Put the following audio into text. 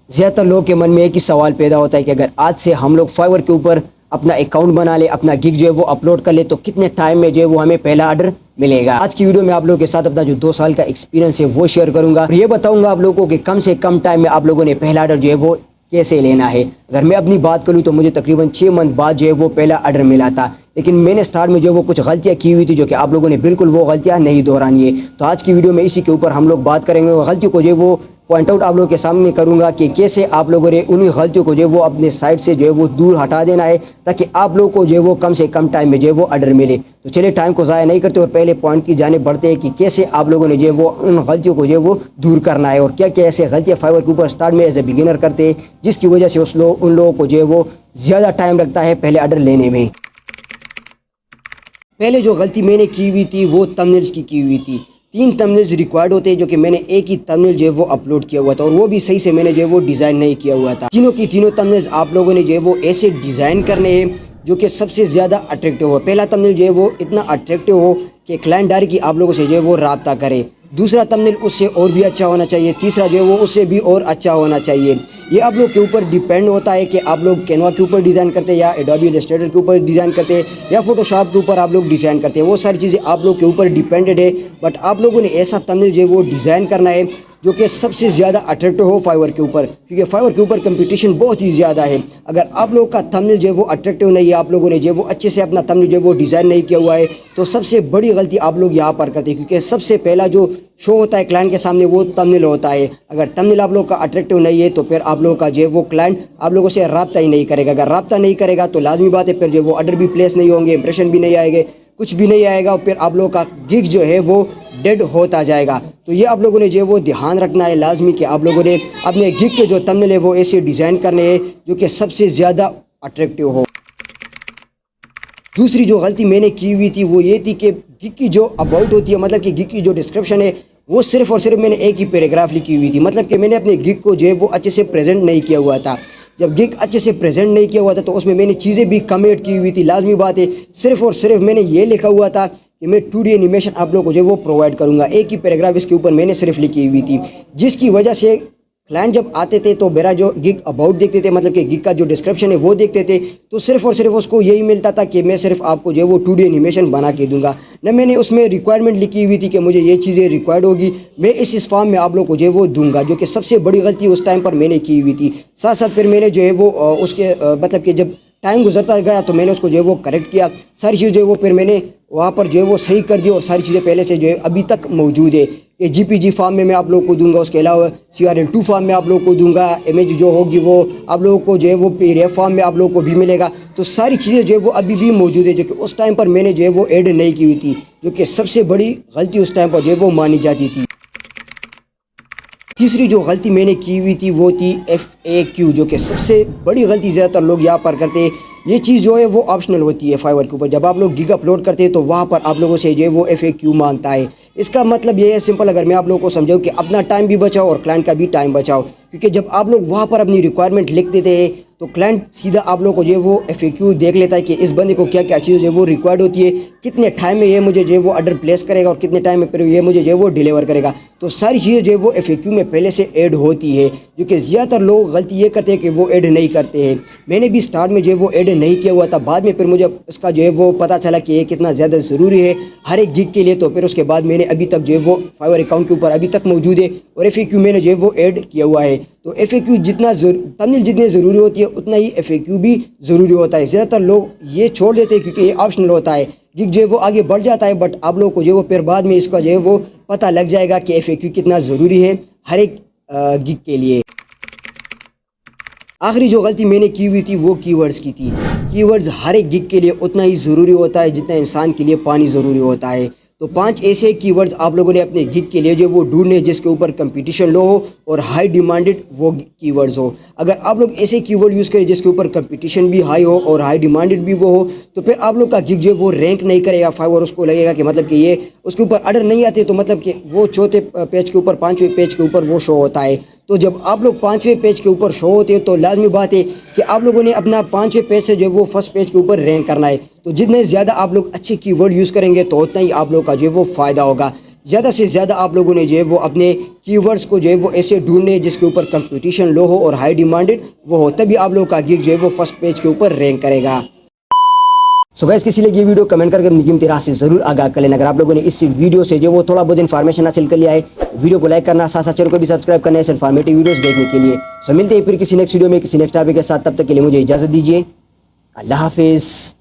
ज़्यादातर लोग के मन में एक ही सवाल पैदा होता है कि अगर आज से हम लोग फाइवर के ऊपर अपना अकाउंट बना ले, अपना गिग जो है वो अपलोड कर ले, तो कितने टाइम में जो है वो हमें पहला ऑर्डर मिलेगा। आज की वीडियो में आप लोगों के साथ अपना जो 2 साल का एक्सपीरियंस है वो शेयर करूंगा और ये बताऊंगा आप लोगों को कि कम से कम टाइम में आप लोगों ने पहला ऑर्डर जो है वो कैसे लेना है। अगर मैं अपनी बात करूँ तो मुझे तकरीबन 6 मंथ बाद जो है वो पहला ऑर्डर मिला था, लेकिन मैंने स्टार्ट में जो वो कुछ गलतियाँ की हुई थी जो कि आप लोगों ने बिल्कुल वो गलतियाँ नहीं दोहरानी है। तो आज की वीडियो में इसी के ऊपर हम लोग बात करेंगे और गलतियों को जो है वो पॉइंट आउट आप लोगों के सामने करूंगा कि कैसे आप लोगों ने उन्हीं गलतियों को जो है वो अपने साइड से जो है वो दूर हटा देना है, ताकि आप लोगों को जो है वो कम से कम टाइम में जो है वो ऑर्डर मिले। तो चलिए टाइम को ज़ाया नहीं करते और पहले पॉइंट की जाने बढ़ते हैं कि कैसे आप लोगों ने जो है वो उन गलतियों को जो है वो दूर करना है और क्या क्या ऐसे गलतियाँ फाइवर के ऊपर स्टार्ट में एज ए बिगिनर करते हैं जिसकी वजह से उन लोगों को जो है वो ज़्यादा टाइम लगता है पहले ऑर्डर लेने में। पहले जो गलती मैंने की हुई थी वो थंबनेल्स की हुई थी। 3 थंबनेल्स रिक्वायर्ड होते हैं जो कि मैंने एक ही थंबनेल जो है वो अपलोड किया हुआ था और वो भी सही से मैंने जो है वो डिज़ाइन नहीं किया हुआ था। तीनों की तीनों थंबनेल्स आप लोगों ने जो है वो ऐसे डिज़ाइन करने हैं जो कि सबसे ज़्यादा अट्रैक्टिव हो। पहला थंबनेल जो है वो इतना अट्रैक्टिव हो कि क्लाइंट डायरेक्ट आप लोगों से जो है वो रब्ता करे। दूसरा थंबनेल उससे और भी अच्छा होना चाहिए। तीसरा जो है वो उससे भी और अच्छा होना चाहिए। ये आप लोग के ऊपर डिपेंड होता है कि आप लोग कैनवा के ऊपर डिज़ाइन करते हैं या एडोबी इलस्ट्रेटर के ऊपर डिज़ाइन करते हैं या फोटोशॉप के ऊपर आप लोग डिज़ाइन करते हैं। वो सारी चीज़ें आप लोग के ऊपर डिपेंडेड है, बट आप लोगों ने ऐसा थंबनेल जो है वो डिज़ाइन करना है जो कि सबसे ज़्यादा अट्रैक्टिव हो फाइवर के ऊपर, क्योंकि फाइवर के ऊपर कंपटीशन बहुत ही ज़्यादा है। अगर आप लोग का थंबनेल जो है वो अट्रैक्टिव नहीं है, आप लोगों ने जो है वो अच्छे से अपना थंबनेल जो है वो डिज़ाइन नहीं किया हुआ है, तो सबसे बड़ी गलती आप लोग यहाँ पर करते हैं, क्योंकि सबसे पहला जो शो होता है क्लाइंट के सामने वो थंबनेल होता है। अगर थंबनेल आप लोग का अट्रैक्टिव नहीं है तो फिर आप लोगों का जो है वो क्लाइंट आप लोगों से रब्ता ही नहीं करेगा। अगर रब्ता नहीं करेगा तो लाजमी बात है फिर जो वो ऑर्डर भी प्लेस नहीं होंगे, इंप्रेशन भी नहीं आएंगे, कुछ भी नहीं आएगा और फिर आप लोगों का गिग जो है वो डेड होता जाएगा। तो ये आप लोगों ने जो है वो ध्यान रखना है लाजमी कि आप लोगों ने अपने गिग के जो थंबनेल है वो ऐसे डिज़ाइन करने हैं जो कि सबसे ज़्यादा अट्रैक्टिव हो। दूसरी जो गलती मैंने की हुई थी वो ये थी कि गिग की जो अबाउट होती है, मतलब कि गिग की जो डिस्क्रिप्शन है वो सिर्फ और सिर्फ मैंने एक ही पैराग्राफ लिखी हुई थी। मतलब कि मैंने अपने गिग को जो है वो अच्छे से प्रेजेंट नहीं किया हुआ था। जब गिग अच्छे से प्रेजेंट नहीं किया हुआ था तो उसमें मैंने चीज़ें भी कम ऐड की हुई थी। लाजमी बात है सिर्फ और सिर्फ मैंने ये लिखा हुआ था कि मैं 2D एनिमेशन आप लोगों को जो है वो प्रोवाइड करूँगा। एक ही पैराग्राफ इसके ऊपर मैंने सिर्फ लिखी हुई थी, जिसकी वजह से क्लाइंट जब आते थे तो मेरा जो गिग अबाउट देखते थे, मतलब कि गिग का जो डिस्क्रिप्शन है वो देखते थे, तो सिर्फ और सिर्फ उसको यही मिलता था कि मैं सिर्फ आपको जो है वो 2D एनिमेशन बना के दूंगा। न मैंने उसमें रिक्वायरमेंट लिखी हुई थी कि मुझे ये चीज़ें रिक्वायर्ड होगी, मैं इस फॉर्म में आप लोग को जो है वो दूंगा, जो कि सबसे बड़ी गलती उस टाइम पर मैंने की हुई थी। साथ साथ फिर मैंने जो है वो उसके मतलब कि जब टाइम गुजरता गया तो मैंने उसको जो है वो करेक्ट किया, सारी चीज़ जो है वो फिर मैंने वहाँ पर जो है वो सही कर दी और सारी चीज़ें पहले से जो है अभी तक मौजूद है। कि GPG फॉर्म में मैं आप लोग को दूंगा, उसके अलावा CRL2 फॉर्म में आप लोग को दूंगा, इमेज जो होगी वो आप लोगों को जो है वो PDF फॉर्म में आप लोग को भी मिलेगा। तो सारी चीज़ें जो है वो अभी भी मौजूद है जो कि उस टाइम पर मैंने जो है वो ऐड नहीं की हुई थी, जो कि सबसे बड़ी गलती उस टाइम पर जो है वो मानी जाती थी। तीसरी जो गलती मैंने की हुई थी वो थी FAQ, जो कि सबसे बड़ी गलती ज़्यादातर लोग यहाँ पर करते हैं। ये चीज़ जो है वो ऑप्शनल होती है फाइवर के ऊपर। जब आप लोग गिग अपलोड करते हैं तो वहाँ पर आप लोगों से जो है वो FAQ मांगता है। इसका मतलब ये है सिंपल, अगर मैं आप लोगों को समझाऊँ कि अपना टाइम भी बचाओ और क्लाइंट का भी टाइम बचाओ, क्योंकि जब आप लोग वहाँ पर अपनी रिक्वायरमेंट लिख देते हैं तो क्लाइंट सीधा आप लोग को जो है वो FAQ देख लेता है कि इस बंदे को क्या क्या चीज़ जो है वो रिक्वायर्ड होती है, कितने टाइम में ये मुझे जो है वो ऑर्डर प्लेस करेगा और कितने टाइम में फिर ये मुझे जो है वो डिलीवर करेगा। तो सारी चीज़ें जो है वो FAQ में पहले से ऐड होती है, जो कि ज़्यादातर लोग गलती ये करते हैं कि वो ऐड नहीं करते हैं। मैंने भी स्टार्ट में जो है वो ऐड नहीं किया हुआ था, बाद में फिर मुझे इसका जो है वो पता चला कि ये कितना ज़्यादा ज़रूरी है हर एक गिग के लिए। तो फिर उसके बाद मैंने अभी तक जो है वो फाइवर अकाउंट के ऊपर अभी तक मौजूद है और FAQ मैंने जो है वो ऐड किया हुआ है। तो FAQ जितना थंबनेल जितनी ज़रूरी होती है उतना ही FAQ भी ज़रूरी होता है। ज़्यादातर लोग ये छोड़ देते हैं क्योंकि ये ऑप्शनल होता है, गिग जो है वो आगे बढ़ जाता है, बट आप लोगों को जो है वो फिर बाद में इसका जो है वो पता लग जाएगा कि FAQ कितना ज़रूरी है हर एक गिग के लिए। आखिरी जो गलती मैंने की हुई थी वो कीवर्ड्स की थी। कीवर्ड्स हर एक गिग के लिए उतना ही ज़रूरी होता है जितना इंसान के लिए पानी ज़रूरी होता है। तो 5 ऐसे कीवर्ड्स आप लोगों ने अपने गिग के लिए जो वो ढूंढने जिसके ऊपर कंपटीशन लो हो और हाई डिमांडेड वो कीवर्ड्स हो। अगर आप लोग ऐसे कीवर्ड यूज़ करें जिसके ऊपर कंपटीशन भी हाई हो और हाई डिमांडेड भी वो हो, तो फिर आप लोग का गिग जो है वो रैंक नहीं करेगा फाइवर। उसको लगेगा कि मतलब कि ये उसके ऊपर ऑर्डर नहीं आते, तो मतलब कि वो चौथे पेज के ऊपर 5वें पेज के ऊपर वो शो होता है। तो जब आप लोग 5वें पेज के ऊपर शो होते हैं तो लाजमी बात है कि आप लोगों ने अपना 5वें पेज से जो वो फर्स्ट पेज के ऊपर रैंक करना है। तो जितने ज़्यादा आप लोग अच्छे कीवर्ड यूज़ करेंगे तो उतना ही आप लोग का जो वो फ़ायदा होगा। ज़्यादा से ज़्यादा आप लोगों ने जो है वो अपने कीवर्ड्स को जो है वो ऐसे ढूंढने हैं जिसके ऊपर कंपटीशन लो हो और हाई डिमांडेड वो हो, तभी आप लोगों का गिग जो है वो फर्स्ट पेज के ऊपर रैंक करेगा। सो गाइस, किसी लिए ये वीडियो कमेंट करके अपनी कीमती राय से जरूर आगाह कर लेना। अगर आप लोगों ने इस वीडियो से जो वो थोड़ा बहुत इन्फॉर्मेशन हासिल कर लिया है, वीडियो को लाइक करना, साथ साथ चैनल को भी सब्सक्राइब करना है इस इन्फॉर्मेटिव वीडियोस देखने के लिए। सो मिलते हैं फिर किसी नेक्स्ट वीडियो में किसी नेक्स्ट टॉपिक के साथ, तब तक के लिए मुझे इजाजत दीजिए। अल्लाह हाफिज़।